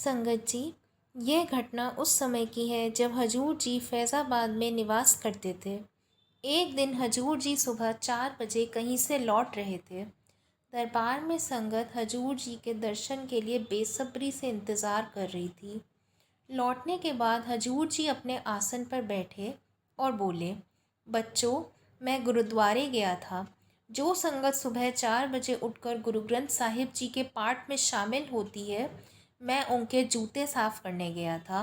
संगत जी, यह घटना उस समय की है जब हजूर जी फैज़ाबाद में निवास करते थे। एक दिन हजूर जी सुबह 4 बजे कहीं से लौट रहे थे। दरबार में संगत हजूर जी के दर्शन के लिए बेसब्री से इंतज़ार कर रही थी। लौटने के बाद हजूर जी अपने आसन पर बैठे और बोले, बच्चों, मैं गुरुद्वारे गया था। जो संगत सुबह 4 बजे उठकर गुरु ग्रंथ साहिब जी के पाठ में शामिल होती है, मैं उनके जूते साफ करने गया था।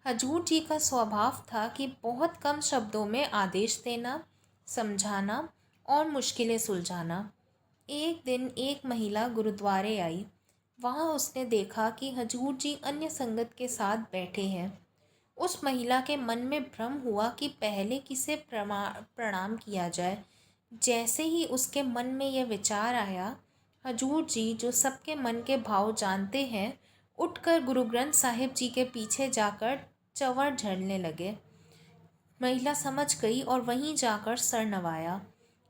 हजूर जी का स्वभाव था कि बहुत कम शब्दों में आदेश देना, समझाना और मुश्किलें सुलझाना। एक दिन एक महिला गुरुद्वारे आई। वहाँ उसने देखा कि हजूर जी अन्य संगत के साथ बैठे हैं। उस महिला के मन में भ्रम हुआ कि पहले किसे प्रणाम किया जाए। जैसे ही उसके मन में यह विचार आया, हजूर जी, जो सबके मन के भाव जानते हैं, उठकर गुरु ग्रंथ साहिब जी के पीछे जाकर चंवर झड़ने लगे। महिला समझ गई और वहीं जाकर सर नवाया,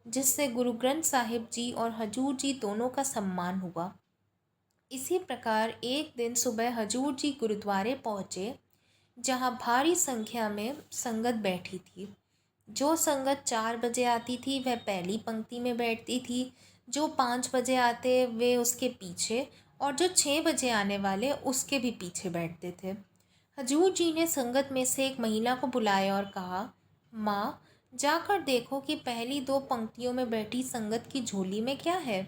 जिससे गुरु ग्रंथ साहिब जी और हजूर जी दोनों का सम्मान हुआ। इसी प्रकार एक दिन सुबह हजूर जी गुरुद्वारे पहुँचे, जहाँ भारी संख्या में संगत बैठी थी। जो संगत 4 बजे आती थी वह पहली पंक्ति में बैठती थी, जो 5 बजे आते वे उसके पीछे, और जो 6 बजे आने वाले उसके भी पीछे बैठते थे। हजूर जी ने संगत में से एक महिला को बुलाया और कहा, माँ, जाकर देखो कि पहली 2 पंक्तियों में बैठी संगत की झोली में क्या है।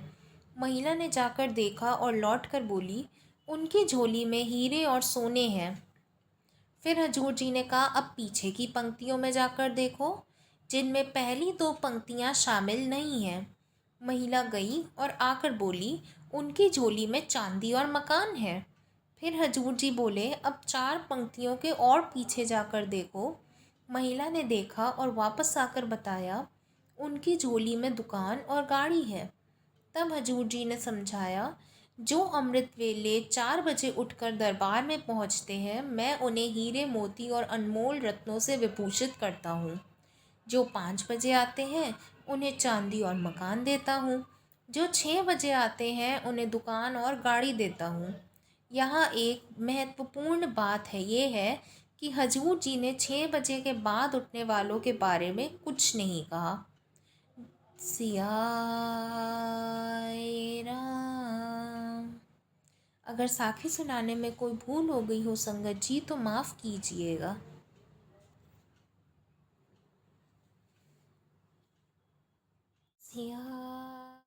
महिला ने जाकर देखा और लौटकर बोली, उनकी झोली में हीरे और सोने हैं। फिर हजूर जी ने कहा, अब पीछे की पंक्तियों में जाकर देखो, जिनमें पहली 2 पंक्तियां शामिल नहीं हैं। महिला गई और आकर बोली, उनकी झोली में चांदी और मकान है। फिर हजूर जी बोले, अब 4 पंक्तियों के और पीछे जाकर देखो। महिला ने देखा और वापस आकर बताया, उनकी झोली में दुकान और गाड़ी है। तब हजूर जी ने समझाया, जो अमृत वेले 4 बजे उठकर दरबार में पहुंचते हैं, मैं उन्हें हीरे मोती और अनमोल रत्नों से विभूषित करता हूँ। जो 5 बजे आते हैं उन्हें चांदी और मकान देता हूँ। जो 6 बजे आते हैं उन्हें दुकान और गाड़ी देता हूँ। यहाँ एक महत्वपूर्ण बात है, ये है कि हजूर जी ने 6 बजे के बाद उठने वालों के बारे में कुछ नहीं कहा। सियाए राम। अगर साखी सुनाने में कोई भूल हो गई हो संगत जी, तो माफ़ कीजिएगा।